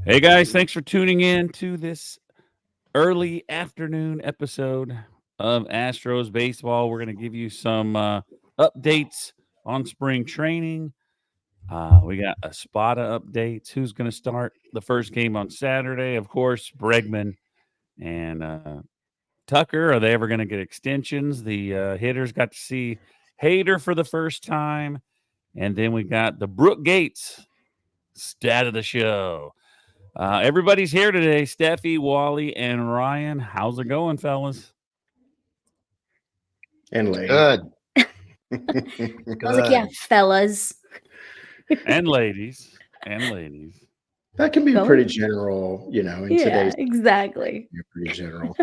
Hey guys, thanks for tuning in to this early afternoon episode of Astros Baseball. We're going to give you some updates on spring training. We got Espada updates. Who's going to start the first game on Saturday? Of course, Bregman and Tucker. Are they ever going to get extensions? The hitters got to see Hader for the first time. And then we got the Brook Gates stat of the show. Everybody's here today. Steffi, Wally, and Ryan. How's it going, fellas? And lady. Good. I was like, yeah, fellas. And ladies. And ladies. That can be Going? pretty general, in Yeah, today's exactly. pretty general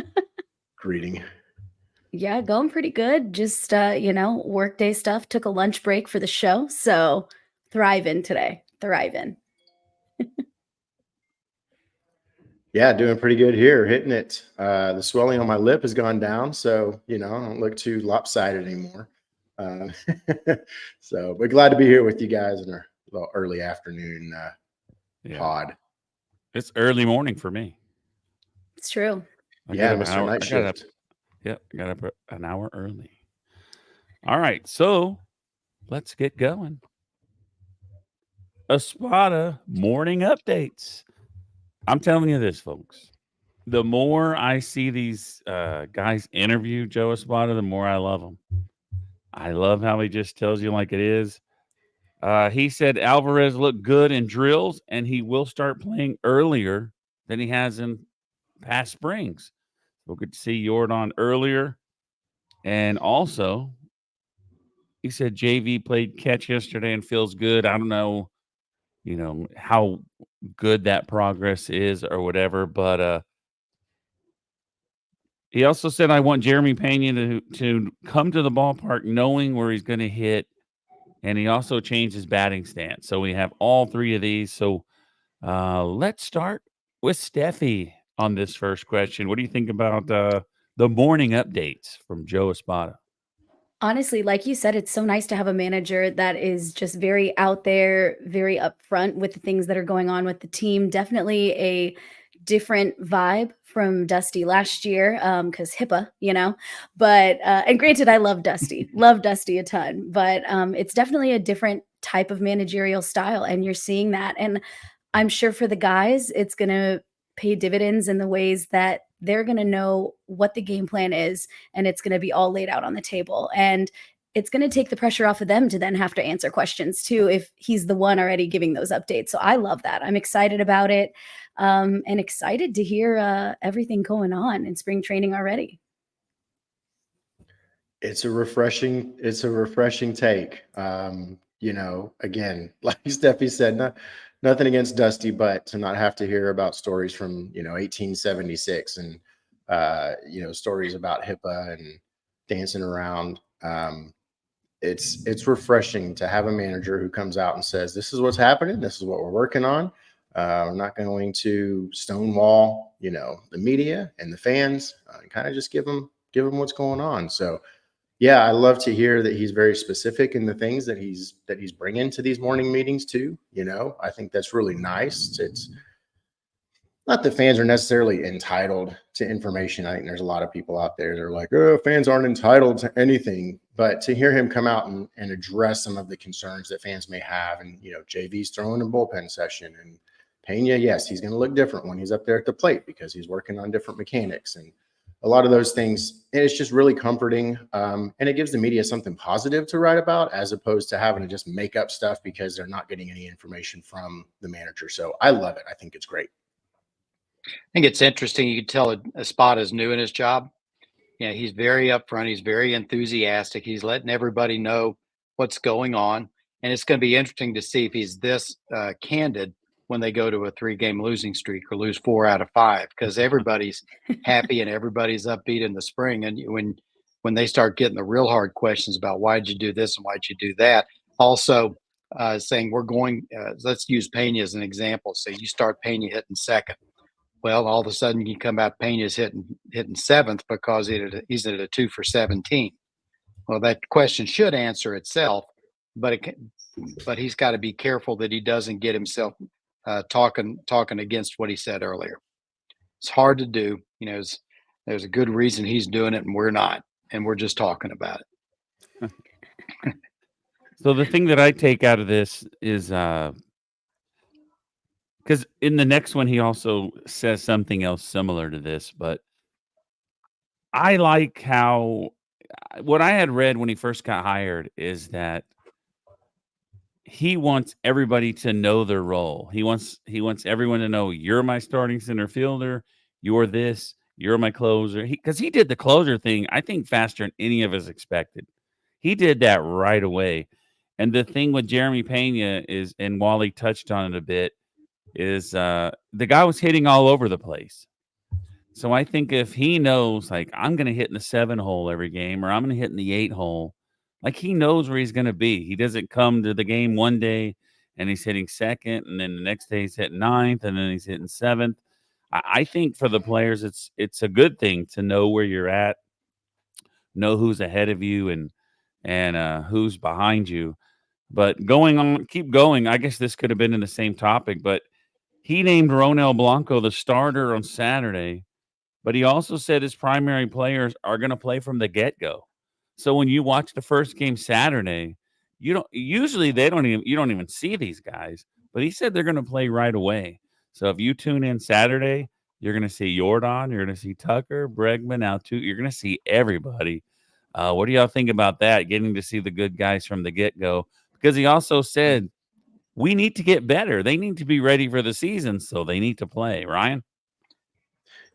greeting. Yeah, going pretty good. Just workday stuff. Took a lunch break for the show, so thriving today. Thriving. Yeah, doing pretty good here, hitting it. The swelling on my lip has gone down, so I don't look too lopsided anymore. But glad to be here with you guys in our little early afternoon pod. It's early morning for me. It's true. Mr. Night Shift. I got up an hour early. All right, so let's get going. Espada morning updates. I'm telling you this, folks. The more I see these guys interview Joe Espada, the more I love him. I love how he just tells you like it is. He said Alvarez looked good in drills, and he will start playing earlier than he has in past springs. We'll get to see Jordan earlier. And also, he said JV played catch yesterday and feels good. I don't know, how good that progress is or whatever, but he also said, I want Jeremy Pena to come to the ballpark knowing where he's going to hit. And he also changed his batting stance. So we have all three of these. So let's start with Steffi on this first question. What do you think about the morning updates from Joe Espada? Honestly, like you said, it's so nice to have a manager that is just very out there, very upfront with the things that are going on with the team. Definitely a different vibe from Dusty last year, because HIPAA. But and granted, I love Dusty a ton, but it's definitely a different type of managerial style, and you're seeing that. And I'm sure for the guys, it's gonna pay dividends in the ways that they're going to know what the game plan is, and it's going to be all laid out on the table. And it's going to take the pressure off of them to then have to answer questions too, if he's the one already giving those updates. So I love that. I'm excited about it, and excited to hear everything going on in spring training already. It's a refreshing take. Again, like Steffi said, nothing against Dusty, but to not have to hear about stories from 1876 and stories about HIPAA and dancing around. It's refreshing to have a manager who comes out and says, this is what's happening, this is what we're working on. I'm not going to stonewall the media and the fans, and kind of just give them what's going on. So yeah, I love to hear that he's very specific in the things that he's bringing to these morning meetings too. I think that's really nice. It's not that fans are necessarily entitled to information. I think there's a lot of people out there that are like, oh, fans aren't entitled to anything. But to hear him come out and address some of the concerns that fans may have, and JV's throwing a bullpen session, and Pena, yes, he's going to look different when he's up there at the plate because he's working on different mechanics and a lot of those things. And it's just really comforting. And it gives the media something positive to write about, as opposed to having to just make up stuff because they're not getting any information from the manager. So I love it. I think it's great. I think it's interesting. You can tell Espada is new in his job. He's very upfront. He's very enthusiastic. He's letting everybody know what's going on. And it's going to be interesting to see if he's this candid when they go to a 3-game losing streak or lose 4 out of 5, because everybody's happy and everybody's upbeat in the spring. And when they start getting the real hard questions about why'd you do this and why'd you do that, also saying we're going, let's use Pena as an example. So you start Pena hitting second. Well, all of a sudden you come out Pena's hitting 7th because he's at a 2 for 17. Well, that question should answer itself, but he's got to be careful that he doesn't get himself talking against what he said earlier. It's hard to do. There's a good reason he's doing it and we're not, and we're just talking about it. So the thing that I take out of this is because in the next one he also says something else similar to this, but I like how what I had read when he first got hired is that he wants everybody to know their role. He wants everyone to know you're my starting center fielder, you're this, you're my closer. Because he did the closer thing, I think, faster than any of us expected. He did that right away. And the thing with Jeremy Pena is, and Wally touched on it a bit, is the guy was hitting all over the place. So I think if he knows, like, I'm going to hit in the 7 hole every game, or I'm going to hit in the 8 hole, like, he knows where he's going to be. He doesn't come to the game one day and he's hitting second, and then the next day he's hitting 9th, and then he's hitting 7th. I think for the players, it's a good thing to know where you're at, know who's ahead of you, and who's behind you. But keep going. I guess this could have been in the same topic, but he named Ronel Blanco the starter on Saturday. But he also said his primary players are going to play from the get-go. So when you watch the first game Saturday, you don't even see these guys. But he said they're going to play right away. So if you tune in Saturday, you're going to see Jordan, you're going to see Tucker, Bregman, Altuve. You're going to see everybody. What do y'all think about that? Getting to see the good guys from the get-go, because he also said we need to get better. They need to be ready for the season, so they need to play. Ryan?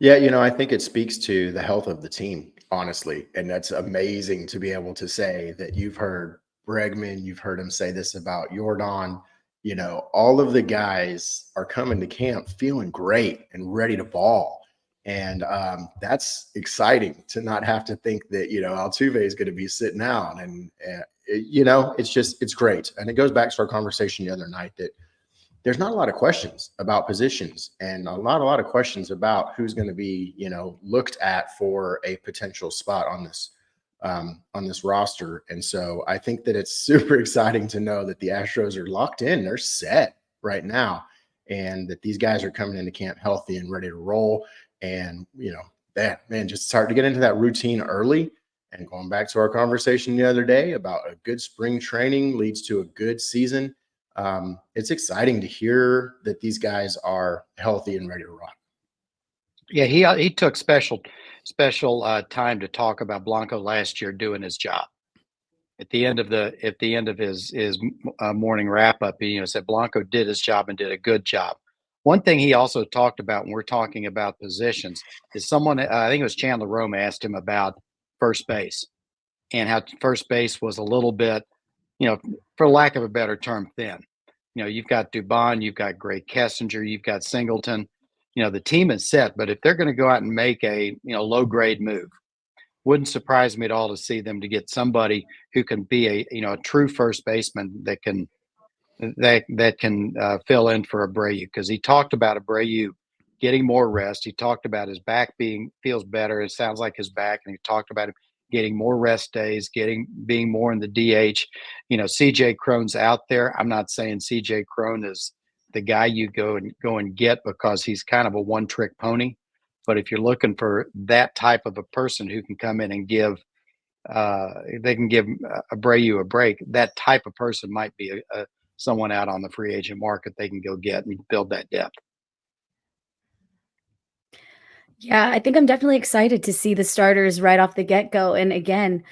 Yeah, I think it speaks to the health of the team, honestly. And that's amazing to be able to say that you've heard Bregman, you've heard him say this about Jordan. All of the guys are coming to camp feeling great and ready to ball. And that's exciting to not have to think that, Altuve is going to be sitting out. And it's great. And it goes back to our conversation the other night that there's not a lot of questions about positions and a lot of questions about who's going to be, looked at for a potential spot on this roster. And so I think that it's super exciting to know that the Astros are locked in. They're set right now, and that these guys are coming into camp healthy and ready to roll. And, just start to get into that routine early. And going back to our conversation the other day about a good spring training leads to a good season. It's exciting to hear that these guys are healthy and ready to rock. Yeah, he took special time to talk about Blanco last year doing his job. At the end of his morning wrap up, he said Blanco did his job and did a good job. One thing he also talked about when we're talking about positions is someone, I think it was Chandler Rome, asked him about first base and how first base was a little bit, for lack of a better term, thin. You've got Dubon, you've got Gray Kessinger, you've got Singleton. The team is set, but if they're going to go out and make a low grade move, wouldn't surprise me at all to see them to get somebody who can be a true first baseman that can fill in for Abreu, because he talked about Abreu getting more rest. He talked about his back feels better. It sounds like his back, and he talked about him getting more rest days, being more in the DH. CJ Cron's out there. I'm not saying CJ Cron is the guy you go and get, because he's kind of a one-trick pony. But if you're looking for that type of a person who can come in and give Abreu a break, that type of person might be someone out on the free agent market they can go get and build that depth. Yeah, I think I'm definitely excited to see the starters right off the get-go. And again,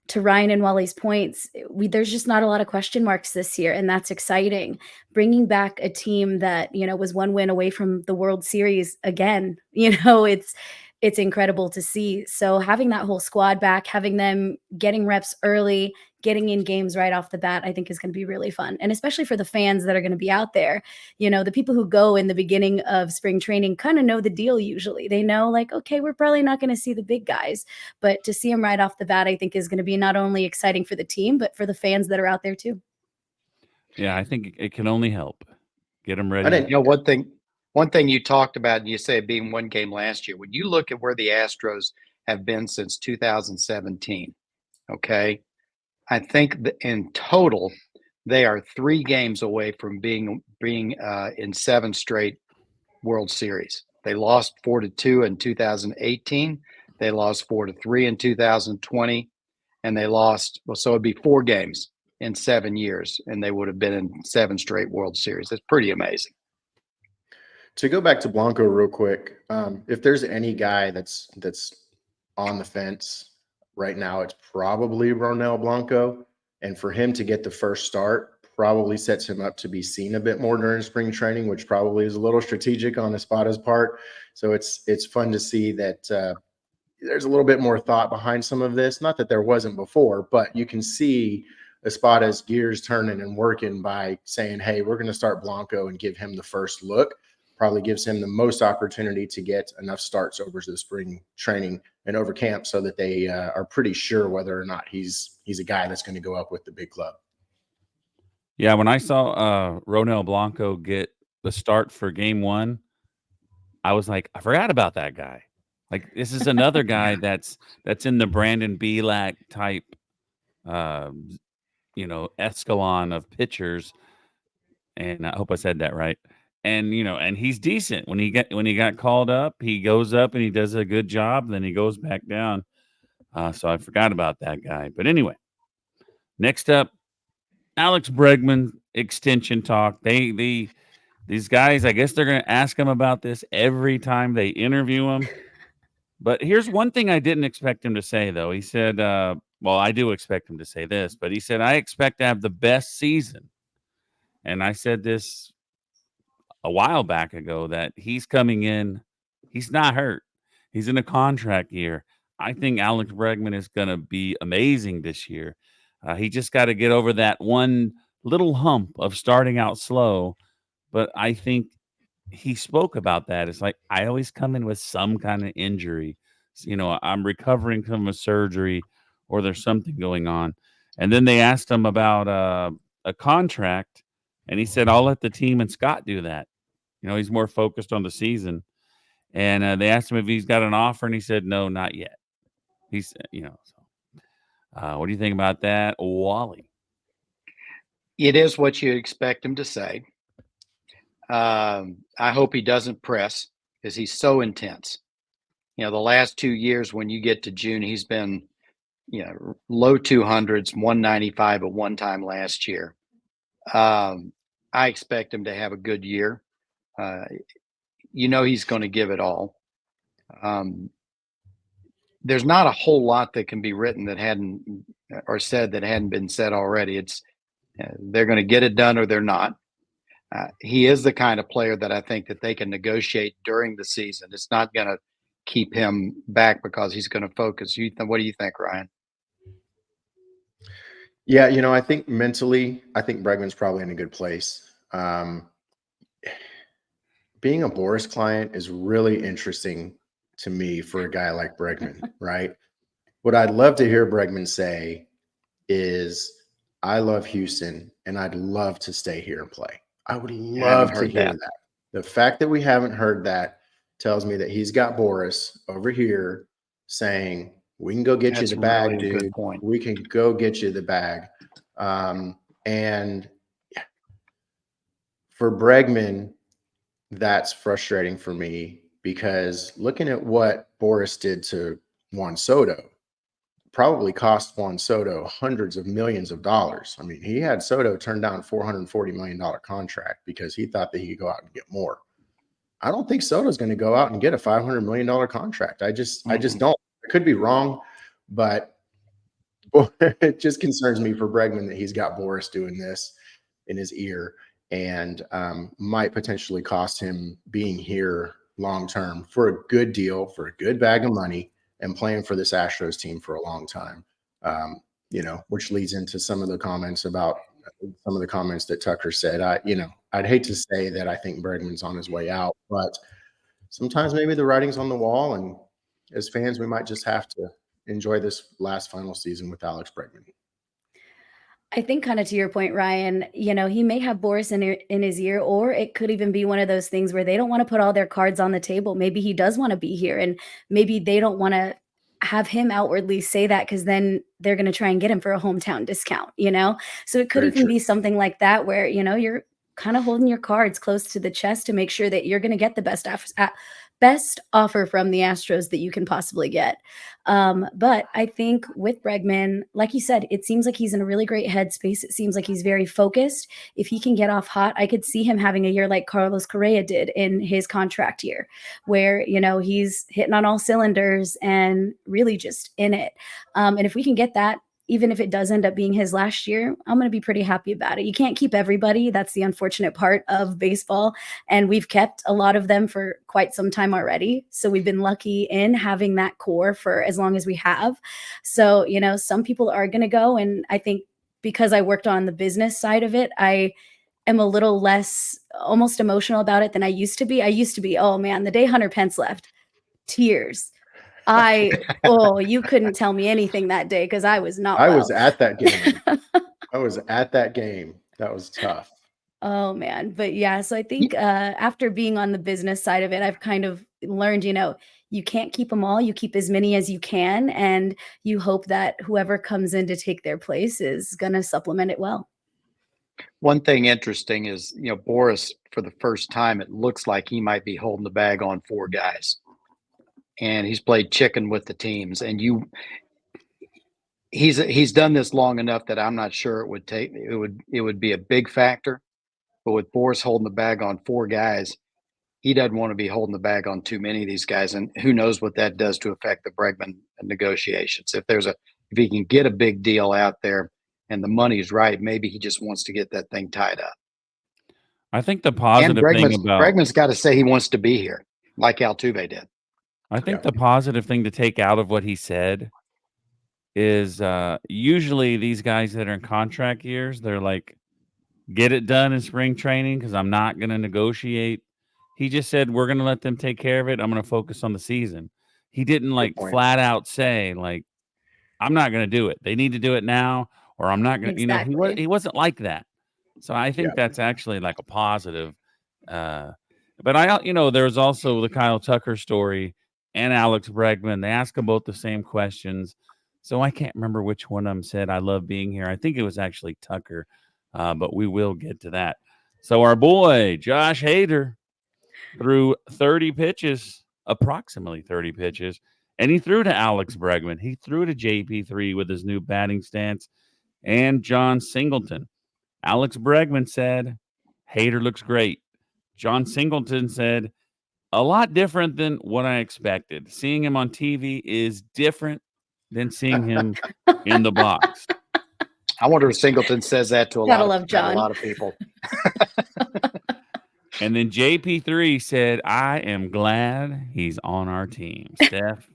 to Ryan and Wally's points, there's just not a lot of question marks this year, and that's exciting. Bringing back a team that, was one win away from the World Series again, it's incredible to see. So having that whole squad back, having them getting reps early, getting in games right off the bat, I think is going to be really fun. And especially for the fans that are going to be out there, the people who go in the beginning of spring training kind of know the deal usually. They know, like, okay, we're probably not going to see the big guys, but to see them right off the bat, I think is going to be not only exciting for the team, but for the fans that are out there too. Yeah, I think it can only help get them ready. One thing you talked about, and you say it being one game last year, when you look at where the Astros have been since 2017, okay, I think that in total, They are 3 games away from being in 7 straight World Series. They lost 4-2 in 2018. They lost 4-3 in 2020, and they lost. Well, so it'd be 4 games in 7 years, and they would have been in 7 straight World Series. That's pretty amazing. To go back to Blanco real quick, if there's any guy that's on the fence right now, it's probably Ronel Blanco. And for him to get the first start probably sets him up to be seen a bit more during spring training, which probably is a little strategic on Espada's part. So it's fun to see that there's a little bit more thought behind some of this. Not that there wasn't before, but you can see Espada's gears turning and working by saying, hey, we're going to start Blanco and give him the first look. Probably gives him the most opportunity to get enough starts over the spring training and over camp so that they are pretty sure whether or not he's a guy that's going to go up with the big club. Yeah, when I saw Ronel Blanco get the start for game 1, I was like, I forgot about that guy. Like, this is another guy that's in the Brandon Belak type, escalon of pitchers. And I hope I said that right. And and he's decent. When he got called up, he goes up and he does a good job. Then he goes back down. So I forgot about that guy. But anyway, next up, Alex Bregman extension talk. These guys, I guess they're going to ask him about this every time they interview him. But here's one thing I didn't expect him to say, though. He said, well, I do expect him to say this, but he said, I expect to have the best season. And I said this a while back ago that he's coming in. He's not hurt. He's in a contract year. I think Alex Bregman is going to be amazing this year. He just got to get over that one little hump of starting out slow. But I think he spoke about that. It's like, I always come in with some kind of injury. I'm recovering from a surgery or there's something going on. And then they asked him about a contract, and he said, I'll let the team and Scott do that. He's more focused on the season. And they asked him if he's got an offer, and he said, no, not yet. He's, what do you think about that, Wally? It is what you expect him to say. I hope he doesn't press because he's so intense. The last 2 years, when you get to June, he's been, low 200s, 195 at one time last year. I expect him to have a good year. He's going to give it all. There's not a whole lot that can be written that hadn't or said that hadn't been said already. It's they're going to get it done or they're not. He is the kind of player that I think that they can negotiate during the season. It's not going to keep him back because he's going to focus. What do you think, Ryan? Yeah, I think mentally, Bregman's probably in a good place. Being a Boris client is really interesting to me for a guy like Bregman, right? What I'd love to hear Bregman say is, I love Houston and I'd love to stay here and play. I would love to hear that. The fact that we haven't heard that tells me that he's got Boris over here saying, we can go get you the bag, really dude. Good point. We can go get you the bag. And for Bregman, that's frustrating for me because looking at what Boris did to Juan Soto probably cost Juan Soto hundreds of millions of dollars. I mean, he had Soto turn down $440 million contract because he thought that he could go out and get more. I don't think Soto's going to go out and get a $500 million contract. I just don't. I could be wrong, but it just concerns me for Bregman that he's got Boris doing this in his ear and might potentially cost him being here long-term for a good deal, for a good bag of money, and playing for this Astros team for a long time, which leads into some of the comments that Tucker said. I'd hate to say that I think Bregman's on his way out, but sometimes maybe the writing's on the wall, and as fans, we might just have to enjoy this last final season with Alex Bregman. I think kind of to your point, Ryan, he may have Boris in his ear, or it could even be one of those things where they don't want to put all their cards on the table. Maybe he does want to be here, and maybe they don't want to have him outwardly say that, because then they're going to try and get him for a hometown discount, So it could Very even true. be something like that where, you're kind of holding your cards close to the chest to make sure that you're going to get the best offer from the Astros that you can possibly get. But I think with Bregman, like you said, it seems like he's in a really great headspace. It seems like he's very focused. If he can get off hot, I could see him having a year like Carlos Correa did in his contract year, where, he's hitting on all cylinders and really just in it. And if we can get that, even if it does end up being his last year, I'm going to be pretty happy about it. You can't keep everybody. That's the unfortunate part of baseball. And we've kept a lot of them for quite some time already. So we've been lucky in having that core for as long as we have. So, some people are going to go. And I think because I worked on the business side of it, I am a little less almost emotional about it than I used to be. I used to be, oh man, the day Hunter Pence left, tears. You couldn't tell me anything that day because I was not I well. was at that game. I was at that game. That was tough. Oh man. But yeah, so I think after being on the business side of it, I've kind of learned, you can't keep them all. You keep as many as you can, and you hope that whoever comes in to take their place is going to supplement it well. One thing interesting is, Boris, for the first time, it looks like he might be holding the bag on 4 guys. And he's played chicken with the teams. And he's done this long enough that I'm not sure it would be a big factor. But with Boris holding the bag on 4 guys, he doesn't want to be holding the bag on too many of these guys. And who knows what that does to affect the Bregman negotiations. If he can get a big deal out there and the money's right, maybe he just wants to get that thing tied up. I think the And positive thing about Bregman's got to say he wants to be here, like Altuve did. I think the positive thing to take out of what he said is usually these guys that are in contract years, they're like, get it done in spring training because I'm not going to negotiate. He just said, we're going to let them take care of it. I'm going to focus on the season. He didn't point. flat out say like, I'm not going to do it. They need to do it now, or I'm not going to, Exactly. he wasn't like that. So I think that's actually like a positive. But there's also the Kyle Tucker story and Alex Bregman. They ask them both the same questions. So I can't remember which one of them said, I love being here. I think it was actually Tucker, but we will get to that. So our boy, Josh Hader, threw approximately 30 pitches, and he threw to Alex Bregman. He threw to JP3 with his new batting stance and John Singleton. Alex Bregman said, Hader looks great. John Singleton said, a lot different than what I expected. Seeing him on TV is different than seeing him in the box. I wonder if Singleton says that to a lot of people. And then JP3 said, I am glad he's on our team. Steph?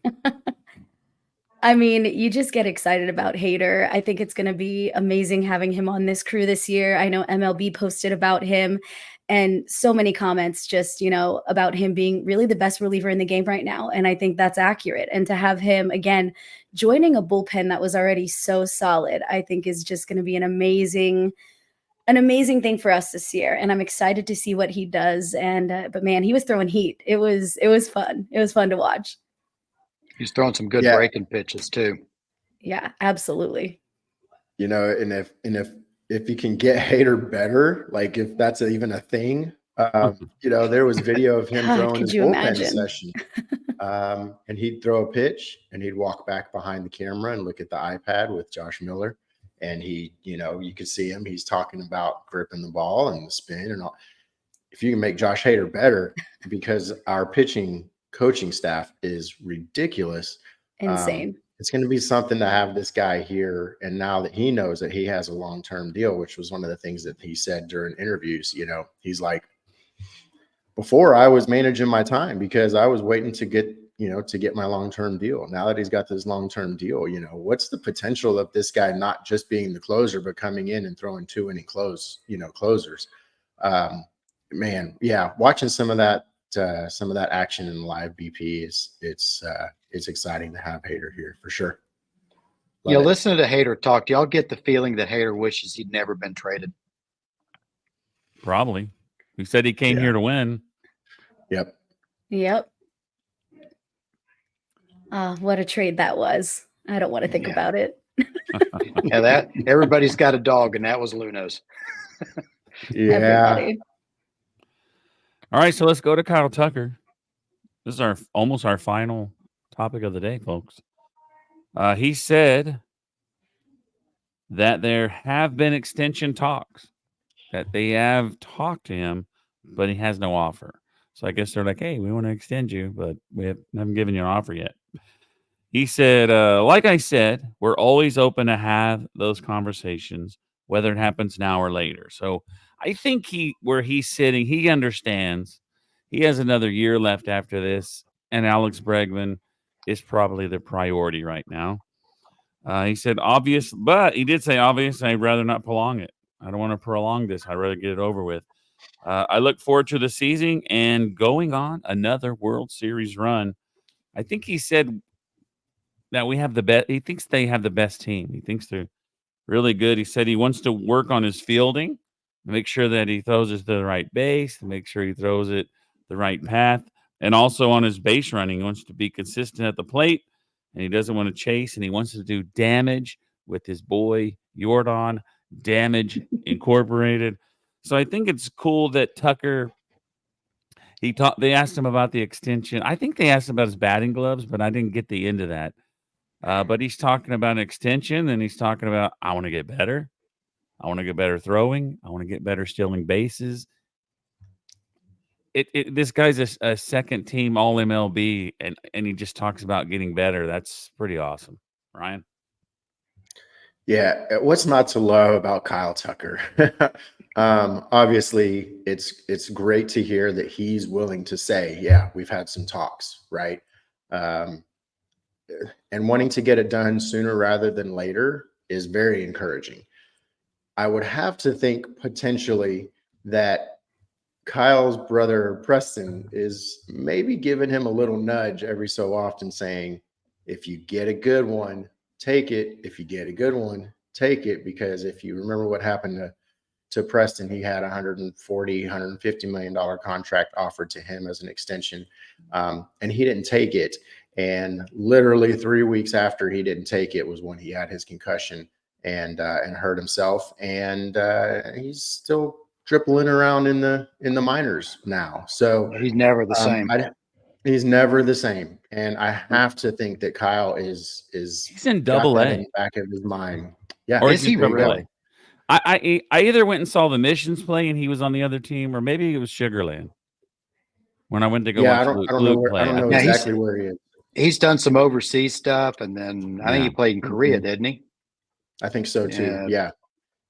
I mean, you just get excited about Hader. I think it's going to be amazing having him on this crew this year. I know MLB posted about him and so many comments just, about him being really the best reliever in the game right now. And I think that's accurate. And to have him, again, joining a bullpen that was already so solid, I think is just going to be an amazing thing for us this year. And I'm excited to see what he does. And, but man, he was throwing heat. It was fun. It was fun to watch. He's throwing some good breaking pitches too. Yeah, absolutely. And if you can get Hader better, like if that's even a thing, there was video of him throwing his bullpen session. And he'd throw a pitch and he'd walk back behind the camera and look at the iPad with Josh Miller. And he, you could see him, he's talking about gripping the ball and the spin and all. If you can make Josh Hader better, because our pitching coaching staff is ridiculous. Insane. It's going to be something to have this guy here. And now that he knows that he has a long-term deal, which was one of the things that he said during interviews, he's like, before I was managing my time because I was waiting to get my long-term deal. Now that he's got this long-term deal, what's the potential of this guy not just being the closer, but coming in and throwing 2-inning closers? Man, yeah, watching some of that action in live BP it's exciting to have Hader here for sure. Listening to Hader talk, do y'all get the feeling that Hader wishes he'd never been traded? Probably. He said he came here to win. Yep. What a trade that was. I don't want to think Yeah. about it. Yeah, that everybody's got a dog, and that was Luno's. Yeah. Everybody. All right, so let's go to Kyle Tucker. This is almost our final topic of the day, folks. He said that there have been extension talks, that they have talked to him, but he has no offer. So I guess they're like, hey, we want to extend you, but we haven't given you an offer yet. He said, like I said, we're always open to have those conversations, whether it happens now or later. So I think where he's sitting, he understands he has another year left after this, and Alex Bregman is probably the priority right now. He said obvious, but he did say obvious. I'd rather not prolong it. I don't want to prolong this. I'd rather get it over with. I look forward to the season and going on another World Series run. I think he said that we have the best. He thinks they have the best team. He thinks they're really good. He said he wants to work on his fielding, make sure that he throws it to the right base, to make sure he throws it the right path, and also on his base running. He wants to be consistent at the plate, and he doesn't want to chase, and he wants to do damage with his boy Jordan, Damage Incorporated. So I think it's cool that Tucker. They asked him about the extension. I think they asked him about his batting gloves, but I didn't get the end of that. But he's talking about an extension, and he's talking about I want to get better. I want to get better throwing. I want to get better stealing bases. This guy's a second team All MLB, and he just talks about getting better. That's pretty awesome, Ryan. Yeah. What's not to love about Kyle Tucker? Obviously, it's great to hear that he's willing to say, yeah, we've had some talks, right? And wanting to get it done sooner rather than later is very encouraging. I would have to think potentially that Kyle's brother Preston is maybe giving him a little nudge every so often, saying, if you get a good one, take it. If you get a good one, take it. Because if you remember what happened to Preston, he had $150 million contract offered to him as an extension, and he didn't take it. And literally 3 weeks after he didn't take it was when he had his concussion and hurt himself. And he's still dribbling around in the minors now. So He's never the same. he's never the same. And I have to think that Kyle is He's in got Double that A. in the back of his mind. Yeah. Or Is he there you go. really? I either went and saw the Missions play, and he was on the other team, or maybe it was Sugarland when I went to go Yeah, watch I don't know Luke play. I don't know Yeah, exactly where he is. He's done some overseas stuff, and then I think he played in Korea, didn't he? I think so too. Yeah.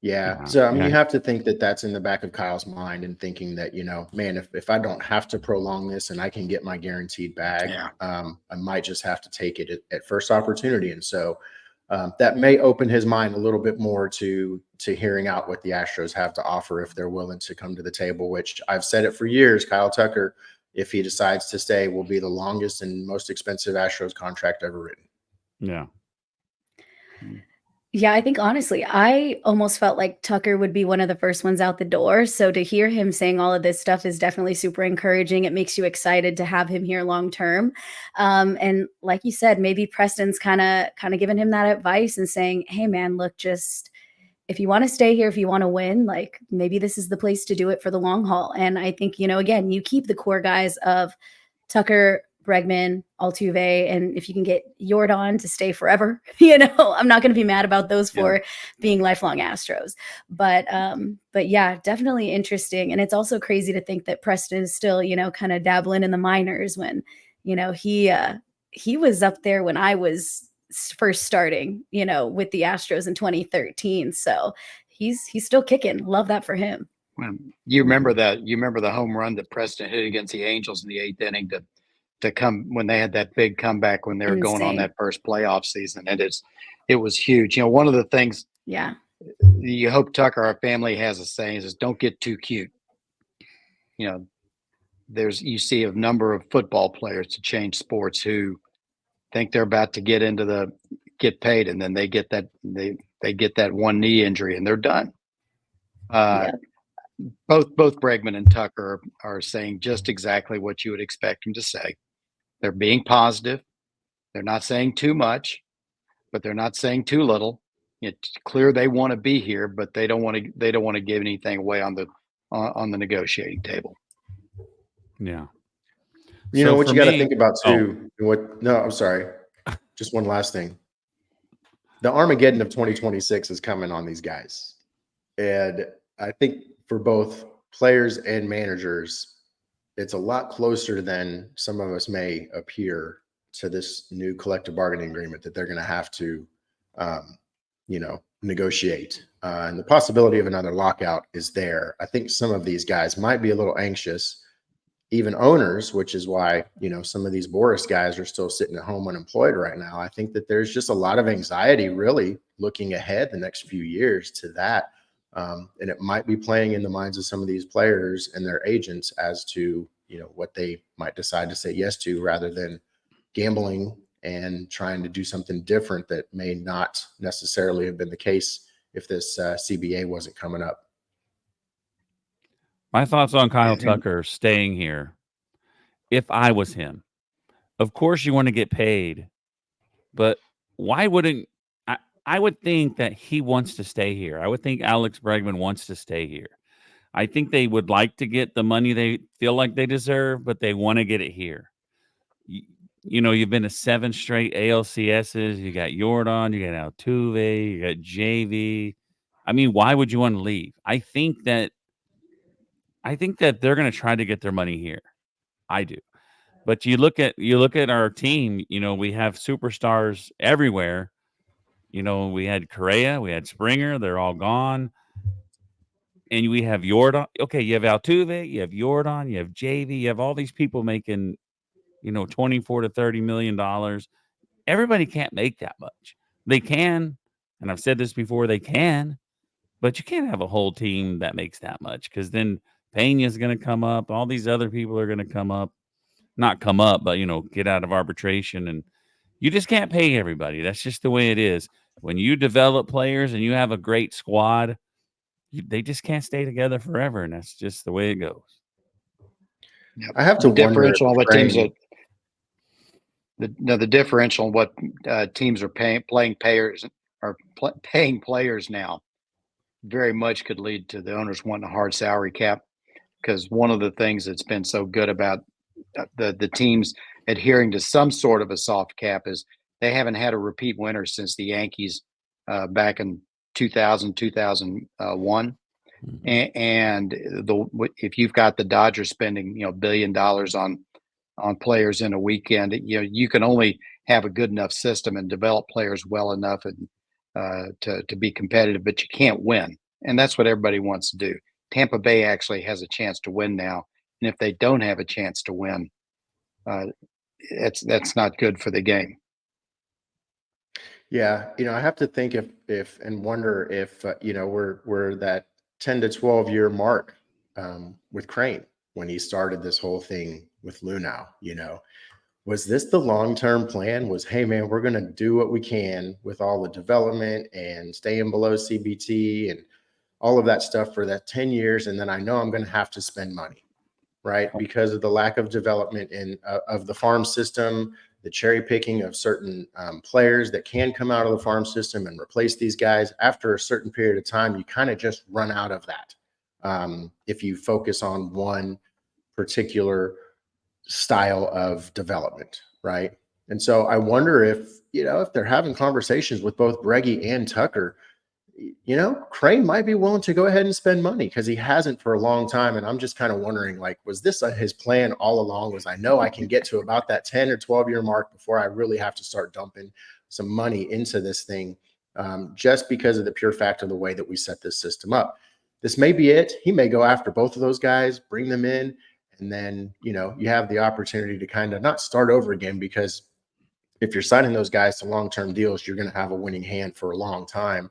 Yeah. So, I mean, Yeah. you have to think that that's in the back of Kyle's mind and thinking that, man, if I don't have to prolong this and I can get my guaranteed bag, I might just have to take it at first opportunity. And so that may open his mind a little bit more to hearing out what the Astros have to offer if they're willing to come to the table, which I've said it for years. Kyle Tucker, if he decides to stay, will be the longest and most expensive Astros contract ever written. Yeah. Yeah, I think honestly, I almost felt like Tucker would be one of the first ones out the door. So to hear him saying all of this stuff is definitely super encouraging. It makes you excited to have him here long term. And like you said, maybe Preston's kind of giving him that advice and saying, "Hey, man, look, just if you want to stay here, if you want to win, like maybe this is the place to do it for the long haul." And I think again, you keep the core guys of Tucker, Bregman, Altuve, and if you can get Jordan to stay forever, I'm not going to be mad about those four being lifelong Astros. But yeah, definitely interesting. And it's also crazy to think that Preston is still, kind of dabbling in the minors when, he was up there when I was first starting, with the Astros in 2013. So he's still kicking. Love that for him. You remember that? You remember the home run that Preston hit against the Angels in the 8th inning to come when they had that big comeback when they were going on that first playoff season, and it was huge. One of the things, you hope Tucker, our family, has a saying is, "Don't get too cute." You see a number of football players to change sports who think they're about to get paid, and then they get that they get that one knee injury and they're done. Both Bregman and Tucker are saying just exactly what you would expect them to say. They're being positive. They're not saying too much, but they're not saying too little. It's clear they want to be here, but they don't want to give anything away on the negotiating table. Yeah. You know what for you got to me, think about too. No, I'm sorry. Just one last thing. The Armageddon of 2026 is coming on these guys. And I think for both players and managers, it's a lot closer than some of us may appear to this new collective bargaining agreement that they're going to have to, negotiate. And the possibility of another lockout is there. I think some of these guys might be a little anxious, even owners, which is why, some of these Boris guys are still sitting at home unemployed right now. I think that there's just a lot of anxiety really looking ahead the next few years to that. And it might be playing in the minds of some of these players and their agents as to, what they might decide to say yes to rather than gambling and trying to do something different that may not necessarily have been the case if this CBA wasn't coming up. my thoughts on Kyle And Tucker staying here. If I was him, of course you want to get paid, but why wouldn't I would think that he wants to stay here. I would think Alex Bregman wants to stay here. I think they would like to get the money they feel like they deserve, but they want to get it here. You've been to 7 straight ALCSs. You got Jordan, you got Altuve, you got JV. I mean, why would you want to leave? I think that they're going to try to get their money here. I do. But you look at our team, we have superstars everywhere. We had Correa, we had Springer, they're all gone. And we have Jordan. Okay, you have Altuve, you have Jordan, you have JV, you have all these people making, $24 to $30 million. Everybody can't make that much. They can, and I've said this before, they can, but you can't have a whole team that makes that much because then Pena's going to come up. All these other people are going to come up. Not come up, but, get out of arbitration. And you just can't pay everybody. That's just the way it is. When you develop players and you have a great squad, they just can't stay together forever. And that's just the way it goes. I have to the wonder differential on what teams Crane- the differential in what teams are paying players now very much could lead to the owners wanting a hard salary cap, because one of the things that's been so good about the teams adhering to some sort of a soft cap is they haven't had a repeat winner since the Yankees back in 2000, 2001. And if you've got the Dodgers spending $1 billion on players in a weekend, you can only have a good enough system and develop players well enough and to be competitive, but you can't win. And that's what everybody wants to do. Tampa Bay actually has a chance to win now, and if they don't have a chance to win, that's not good for the game. Yeah, I have to think if and wonder if we're that 10 to 12 year mark with Crane when he started this whole thing with Lunau. Was this the long-term plan? Was, hey man, we're going to do what we can with all the development and staying below CBT and all of that stuff for that 10 years, and then I know I'm going to have to spend money, right? Because of the lack of development of the farm system, the cherry picking of certain players that can come out of the farm system and replace these guys. After a certain period of time, you kind of just run out of that if you focus on one particular style of development, right? And so I wonder if they're having conversations with both Breggy and Tucker, Crane might be willing to go ahead and spend money because he hasn't for a long time. And I'm just kind of wondering, like, was this his plan all along? Was I know I can get to about that 10 or 12 year mark before I really have to start dumping some money into this thing, just because of the pure fact of the way that we set this system up. This may be it. He may go after both of those guys, bring them in, and then, you have the opportunity to kind of not start over again, because if you're signing those guys to long-term deals, you're going to have a winning hand for a long time.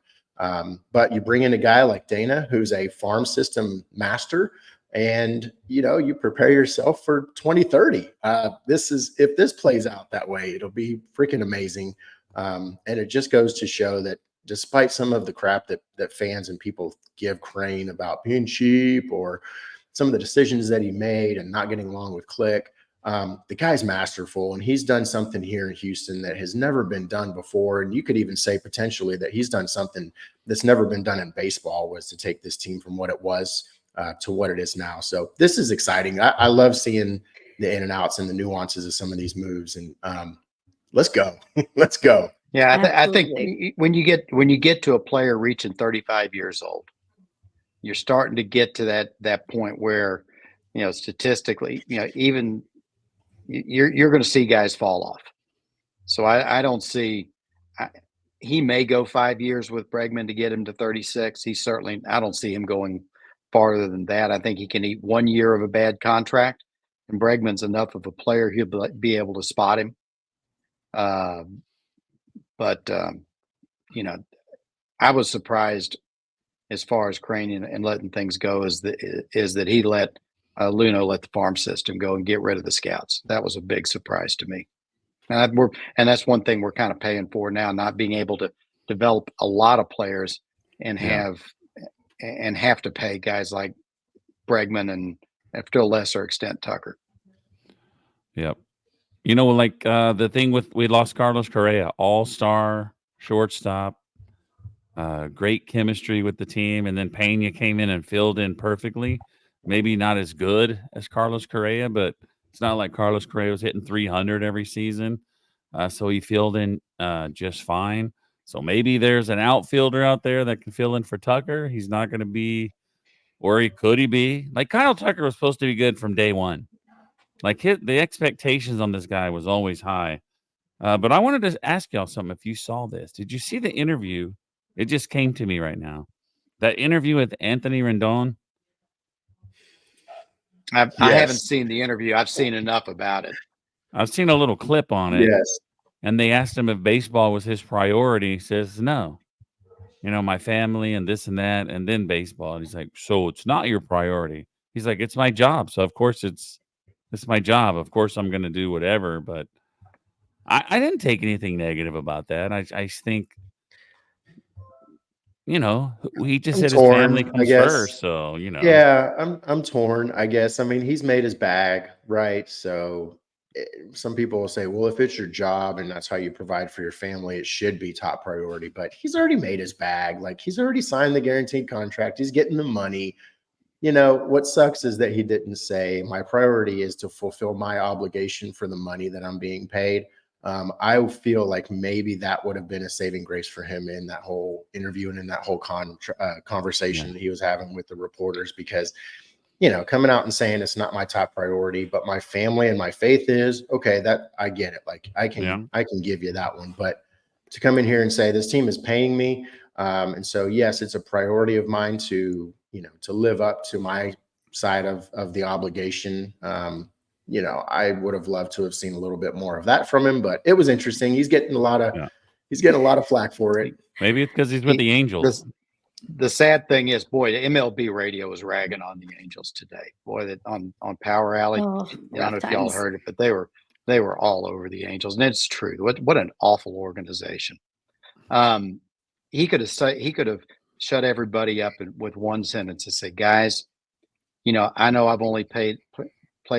But you bring in a guy like Dana, who's a farm system master, and you prepare yourself for 2030. If this plays out that way, it'll be freaking amazing. And it just goes to show that despite some of the crap that fans and people give Crane about being cheap or some of the decisions that he made and not getting along with Click, The guy's masterful, and he's done something here in Houston that has never been done before. And you could even say potentially that he's done something that's never been done in baseball, was to take this team from what it was to what it is now. So this is exciting. I love seeing the in and outs and the nuances of some of these moves. And let's go. Let's go. Yeah, I think Absolutely. when you get to a player reaching 35 years old, you're starting to get to that point where, statistically, even you're going to see guys fall off. So I don't see. He may go 5 years with Bregman to get him to 36. I don't see him going farther than that. I think he can eat 1 year of a bad contract, and Bregman's enough of a player he'll be able to spot him. But I was surprised as far as Crane and letting things go is that he let Luno let the farm system go and get rid of the scouts. That was a big surprise to me. And that's one thing we're kind of paying for now, not being able to develop a lot of players and have to pay guys like Bregman and to a lesser extent Tucker. Yep. Like the thing we lost Carlos Correa, all-star shortstop, great chemistry with the team, and then Pena came in and filled in perfectly. Maybe not as good as Carlos Correa, but it's not like Carlos Correa was hitting 300 every season. So he filled in just fine. So maybe there's an outfielder out there that can fill in for Tucker. He's not going to be, or could he be? Like Kyle Tucker was supposed to be good from day one. Like the expectations on this guy was always high. But I wanted to ask y'all something. If you saw this, did you see the interview? It just came to me right now. That interview with Anthony Rendon. I haven't seen the interview. I've seen enough about it. I've seen a little clip on it. Yes. And they asked him if baseball was his priority. He says, no. My family and this and that, and then baseball. And he's like, so it's not your priority. He's like, it's my job. So of course it's my job. Of course I'm going to do whatever. But I didn't take anything negative about that. I think, he just said his family comes first. So, Yeah, I'm torn, I guess. I mean, he's made his bag, right? So some people will say, well, if it's your job and that's how you provide for your family, it should be top priority. But he's already made his bag. Like, he's already signed the guaranteed contract. He's getting the money. What sucks is that he didn't say my priority is to fulfill my obligation for the money that I'm being paid. I feel like maybe that would have been a saving grace for him in that whole interview and in that whole conversation that he was having with the reporters, because, coming out and saying it's not my top priority, but my family and my faith is, okay, that I get it. Like I can give you that one, but to come in here and say this team is paying me. And so, yes, it's a priority of mine to live up to my side of the obligation. I would have loved to have seen a little bit more of that from him, but it was interesting. He's getting a lot of flack for it. Maybe it's because he's with the Angels. The sad thing is, boy, the MLB radio was ragging on the Angels today. Boy, that on Power Alley. I don't know if y'all heard it, but they were all over the Angels, and it's true. What an awful organization. He could have shut everybody up with one sentence and say, guys, I know I've only played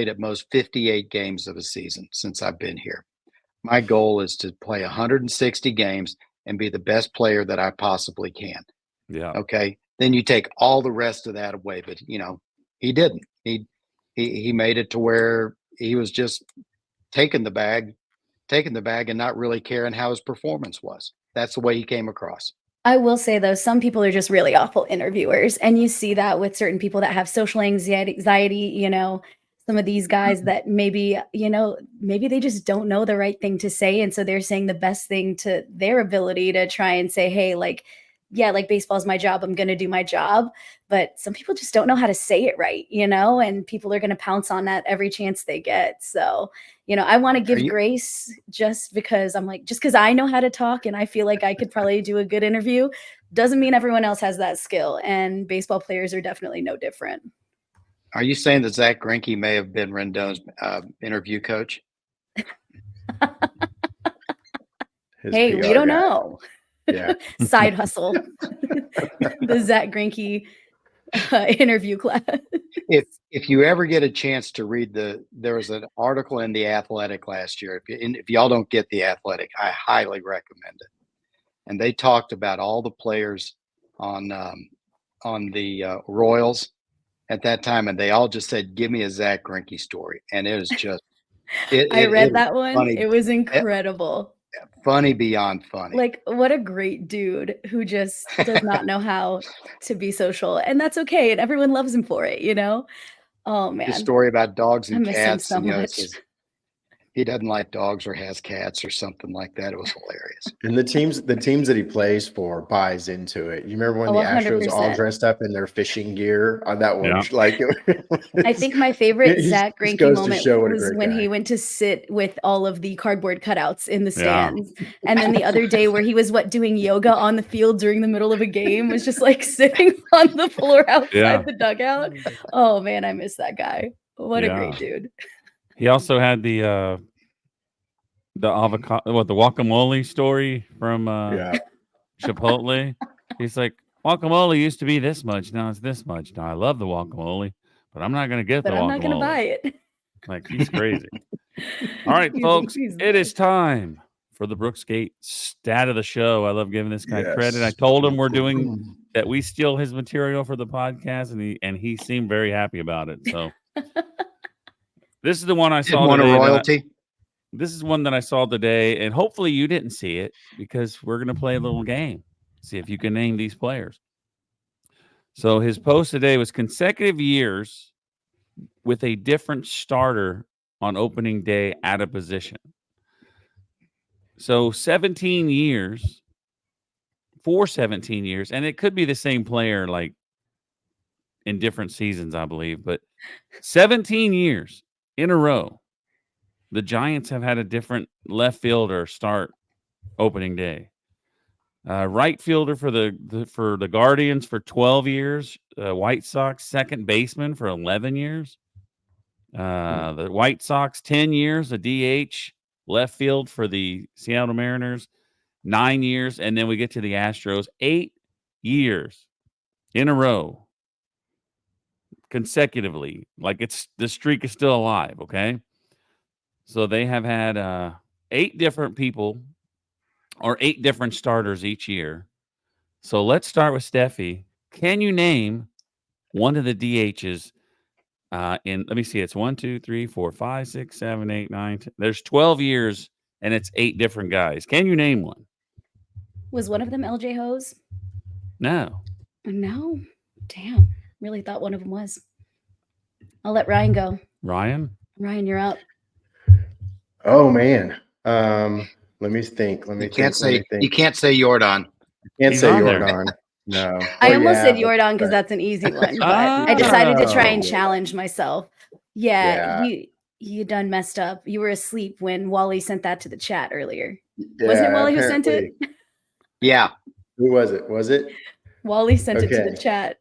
at most 58 games of a season since I've been here. My goal is to play 160 games and be the best player that I possibly can. Yeah. Okay. Then you take all the rest of that away, but he didn't. He made it to where he was just taking the bag and not really caring how his performance was. That's the way he came across. I will say, though, some people are just really awful interviewers. And you see that with certain people that have social anxiety, some of these guys that maybe they just don't know the right thing to say. And so they're saying the best thing to their ability to try and say, hey, like baseball is my job. I'm going to do my job. But some people just don't know how to say it right, and people are going to pounce on that every chance they get. So, I want to give grace just because I know how to talk and I feel like I could probably do a good interview. Doesn't mean everyone else has that skill. And baseball players are definitely no different. Are you saying that Zach Greinke may have been Rendon's interview coach? Hey, we don't know. Yeah. Side hustle. The Zach Greinke interview class. If you ever get a chance to read there was an article in The Athletic last year. If y'all don't get The Athletic, I highly recommend it. And they talked about all the players on the Royals at that time, and they all just said, "Give me a Zach Greinke story," and it is just I read is that one. funny, It was incredible. funny beyond funny. Like, what a great dude who just does not know how to be social, and that's okay, and everyone loves him for it, you know? Oh, His man. story about dogs I and miss him cats, so and it much. says he doesn't like dogs or has cats or something like that. It was hilarious. And the teams that he plays for buys into it. You remember when Oh, the Astros all 100%. dressed up in their fishing gear on that one? Yeah. Like, I think my favorite it Zach just Greinke goes to moment show what a was great when guy. he went to sit with all of the cardboard cutouts in the Yeah. stands. And then the other day where he was doing yoga on the field during the middle of a game, was just like sitting on the floor outside Yeah. the dugout. Oh man, I miss that guy. What a Yeah. great dude. He also had the avocado, the guacamole story from Yeah. Chipotle. He's like, guacamole used to be this much, now it's this much. Now I love the guacamole, but I'm not gonna get But the I'm not gonna guacamole. buy it. Like, he's crazy. All right, folks, He's it is nuts. time for the Brooksgate stat of the show. I love giving this guy credit. I Yes. told him we're doing that. We steal his material for the podcast, and he seemed very happy about it. So this is the one I Didn't saw want a today. royalty. This is one that I saw today, and hopefully you didn't see it because we're going to play a little game. See if you can name these players. So his post today was consecutive years with a different starter on opening day at a position. So 17 years, for 17 years, and it could be the same player like in different seasons, I believe, but 17 years in a row, the Giants have had a different left fielder start opening day. Right fielder for the Guardians for 12 years. White Sox second baseman for 11 years. The White Sox 10 years, a DH left field for the Seattle Mariners 9 years, and then we get to the Astros 8 years in a row consecutively. Like the streak is still alive. Okay, so they have had 8 different people or 8 different starters each year. So let's start with Steffi. Can you name one of the DHs let me see, it's 1, 2, 3, 4, 5, 6, 7, 8, 9, 10. There's 12 years and it's 8 different guys. Can you name one? Was one of them LJ Hose? No. No. Damn. Really thought one of them was. I'll let Ryan go. Ryan? Ryan, you're up. Oh man. Let me think. You can't say Jordan. Can't He's say on there. Jordan. No. I Oh, almost yeah, said but- Jordan because that's an easy one, but I decided to try and Oh. challenge myself. Yeah. You done messed up. You were asleep when Wally sent that to the chat earlier. Wasn't it Yeah, Wally who sent it? apparently. Yeah. Who was it? Was it? Wally sent it to the Okay. chat.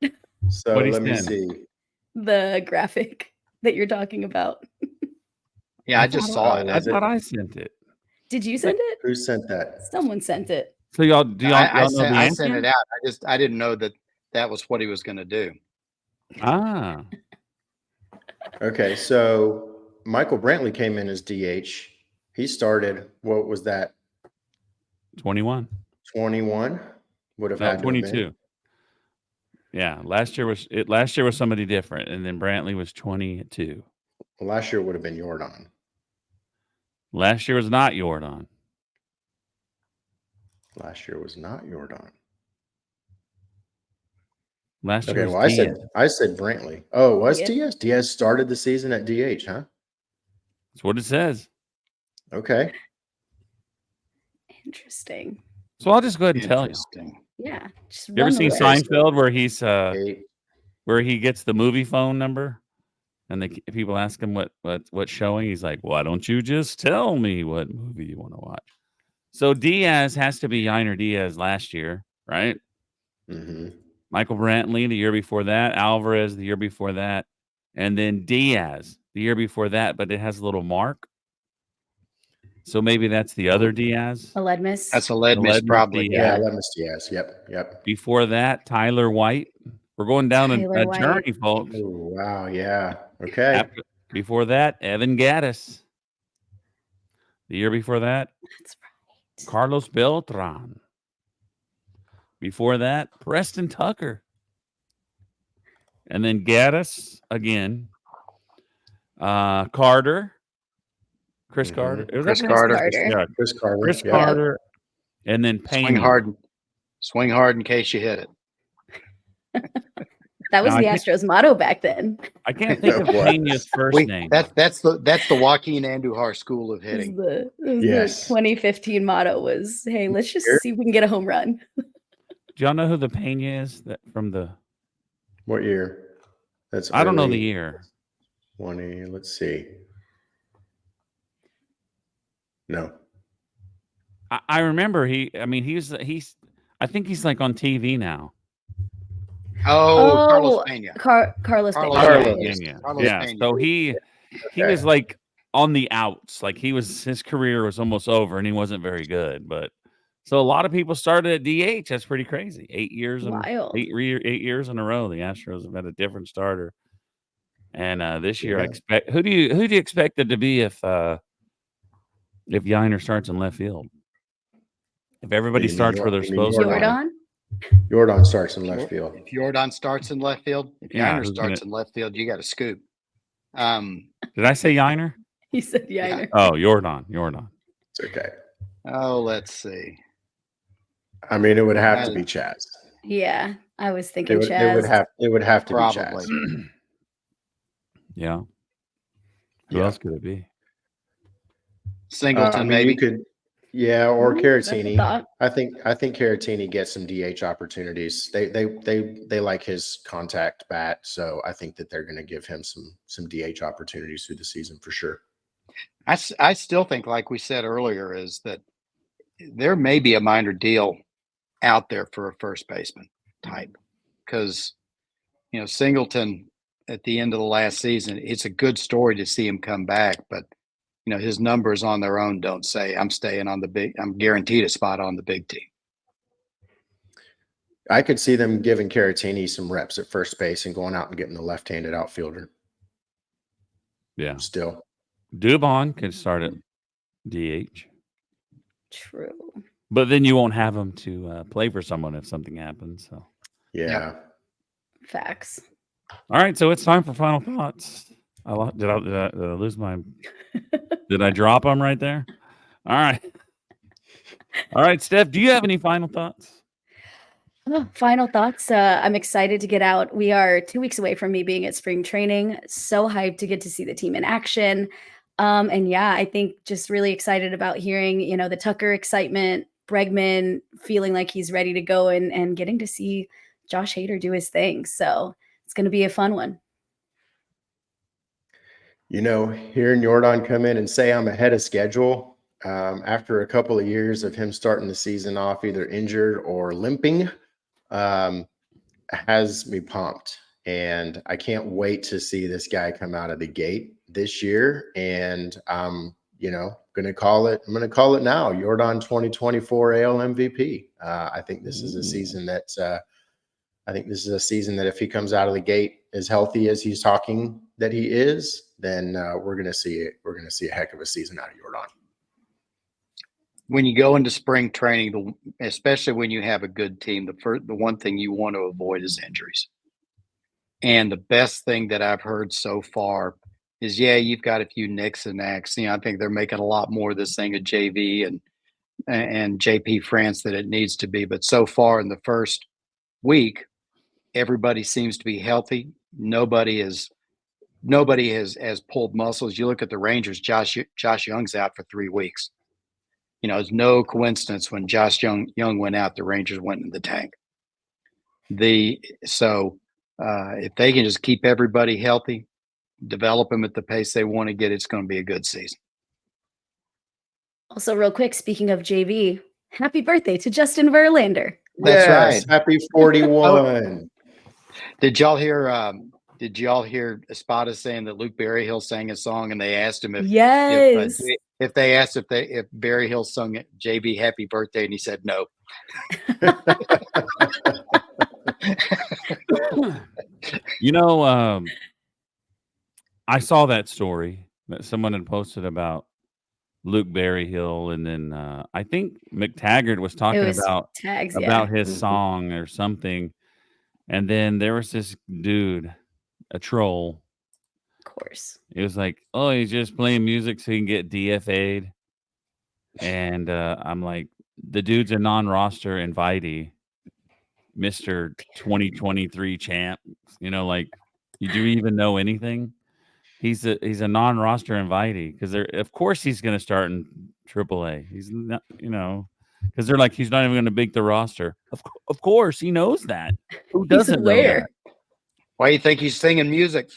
So What'd he let me send? see. The graphic that you're talking about. Yeah, I just saw it. I thought I sent it. Did you send it? Who sent that? Someone sent it. So y'all know the I answer? sent it out. I didn't know that was what he was going to do. Ah. Okay, so Michael Brantley came in as DH. He started, what was that? 21. 21 would have No, had to have been. 22. Yeah, last year was somebody different, and then Brantley was 22. Well, last year would have been Jordan. Last year was not Jordan. Last year was not Jordan. Last year Okay, was well, Diaz. I said Brantley. Oh, it was Yeah. Diaz? Diaz started the season at DH, huh? That's what it says. Okay. Interesting. So I'll just go ahead and tell you. Interesting. Yeah. Just You ever run the seen list. Seinfeld where he's 8. where he gets the movie phone number, and people ask him what's showing? He's like, "Why don't you just tell me what movie you want to watch?" So Diaz has to be Yiner Diaz last year, right? Mm-hmm. Michael Brantley the year before that, Alvarez the year before that, and then Diaz the year before that, but it has a little mark. So maybe that's the other Diaz. Aledmus. That's a lead miss, Aledmus probably. Diaz. Yeah, that must Diaz. Yep. Before that, Tyler White, We're going down Tyler a White. journey, folks. Oh, wow. Yeah. Okay. Before that, Evan Gaddis. The year before that, That's right. Carlos Beltran. Before that, Preston Tucker. And then Gaddis again. Carter. Chris Mhm. Carter. Was Chris that Carter. Carter. Yeah, Chris Carter. Chris yeah. Carter. And then Pena. Swing hard in case you hit it. That was Now, the Astros motto back then. I can't think of What? Pena's first name. That's the Joaquin Andujar school of It was hitting. the, it was Yes. the 2015 motto was, hey, let's just Here? see if we can get a home run. Do y'all know who the Pena is? That from the What year? That's I don't know the early year. 20. Let's see. No. I remember he's I think he's like on TV now. Oh, Carlos Pena. Carlos Carlos Pena. Carlos. Pena. Carlos Yeah. Pena. So he was like on the outs. Like his career was almost over and he wasn't very good. But so a lot of people started at DH. That's pretty crazy. 8 years and Wild. 8 years in a row. The Astros have had a different starter. And this year I Yeah. expect who do you expect it to be if Yiner starts in left field? If everybody You mean starts where they're you mean supposed to. Jordan? Jordan starts in left field. If Jordan starts in left field, if Yeah, Yiner who's starts in left field, you got to scoop. Did I say Yiner? He said Yiner. Oh, Jordan. It's okay. Oh, let's see. I mean, it would have to be Chaz. Yeah, I was thinking It Chaz. would have to Probably. be Chaz. Yeah. Who Yeah. else could it be? Singleton, I mean, maybe. you could, or That's a Caratini. thought. I think Caratini gets some DH opportunities. They like his contact bat, so I think that they're going to give him some DH opportunities through the season for sure. I still think, like we said earlier, is that there may be a minor deal out there for a first baseman type because, Singleton at the end of the last season, it's a good story to see him come back, but his numbers on their own don't say I'm guaranteed a spot on the big team. I could see them giving Caratini some reps at first base and going out and getting the left-handed outfielder. Yeah. Still. Dubon could start at DH. True. But then you won't have him to play for someone if something happens. So Yeah. Facts. all right, so it's time for final thoughts. Did I lose my? Did I drop them right there? All right, Steph. Do you have any final thoughts? Oh, final thoughts. I'm excited to get out. We are 2 weeks away from me being at spring training. So hyped to get to see the team in action. And yeah, I think just really excited about hearing, the Tucker excitement, Bregman feeling like he's ready to go and getting to see Josh Hader do his thing. So it's going to be a fun one. Hearing Jordan come in and say I'm ahead of schedule after a couple of years of him starting the season off either injured or limping has me pumped. And I can't wait to see this guy come out of the gate this year. And I'm going to call it now. Jordan 2024 AL MVP. I think this is a season that if he comes out of the gate as healthy as he's talking that he is, then we're going to see it. We're going to see a heck of a season out of Jordan. When you go into spring training, especially when you have a good team, the one thing you want to avoid is injuries. And the best thing that I've heard so far is, you've got a few nicks and knacks. I think they're making a lot more of this thing of JV and JP France than it needs to be. But so far in the first week, everybody seems to be healthy. Nobody has pulled muscles. You look at the Rangers, Josh Young's out for 3 weeks. It's no coincidence when Josh Young went out, the Rangers went in the tank. If they can just keep everybody healthy, develop them at the pace they want to get, it's going to be a good season. Also, real quick, speaking of JV, happy birthday to Justin Verlander. That's right. Happy 41. Did y'all hear Espada saying that Luke Berryhill sang a song and they asked him if Berryhill sung JV happy birthday and he said no. You know, I saw that story that someone had posted about Luke Berryhill, and then I think McTaggart was It talking was tags, yeah. about his Mhm. song or something, and then there was this dude, a troll. Of course. It was like, oh, he's just playing music so he can get DFA'd, and I'm like, the dude's a non-roster invitee, Mr. 2023 champ. You know, like, do you even know anything? He's a non-roster invitee because of course he's going to start in AAA. He's not, because they're like he's not even going to make the roster. Of course he knows that. Who He's doesn't know aware. that? Why do you think he's singing music?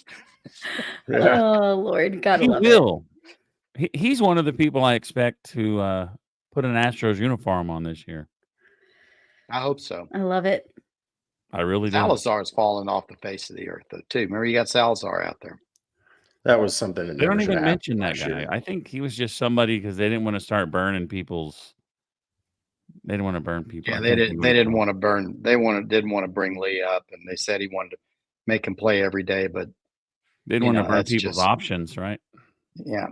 Yeah. Oh Lord, gotta He love it. will. He's one of the people I expect to put an Astros uniform on this year. I hope so. I love it. I really do. Salazar's fallen off the face of the earth, though, too. Remember, you got Salazar out there. That was something that They never don't should even have mention happened that last guy. year. I think he was just somebody because they didn't want to start burning people's. They didn't want to burn people. Yeah, I they can't didn't. think of They what it's didn't called. want to burn. Didn't want to bring Lee up, and they said he wanted to make him play every day. But They didn't you want to know, burn that's people's just options, right? yeah.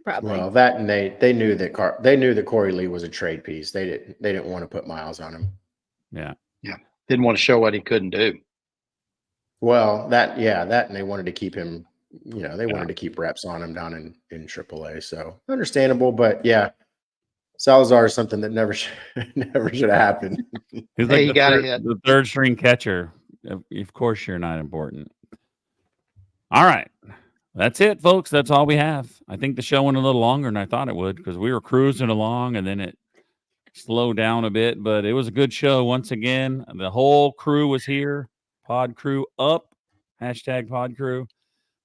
Probably. Well, that and they knew that Corey Lee was a trade piece. They didn't want to put miles on him. Yeah. Didn't want to show what he couldn't do. Well, that and they wanted to keep him. They wanted to keep reps on him down in AAA. So understandable, but yeah, Salazar is something that never should have happened. He's Hey, like he got a hit. the third string catcher. Of course, you're not important. All right. That's it, folks. That's all we have. I think the show went a little longer than I thought it would because we were cruising along and then it slowed down a bit, but it was a good show once again. The whole crew was here. Pod crew up. #pod crew.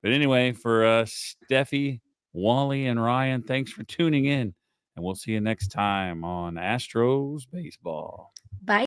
But anyway, for Steffi, Wally, and Ryan, thanks for tuning in. And we'll see you next time on Astros Baseball. Bye.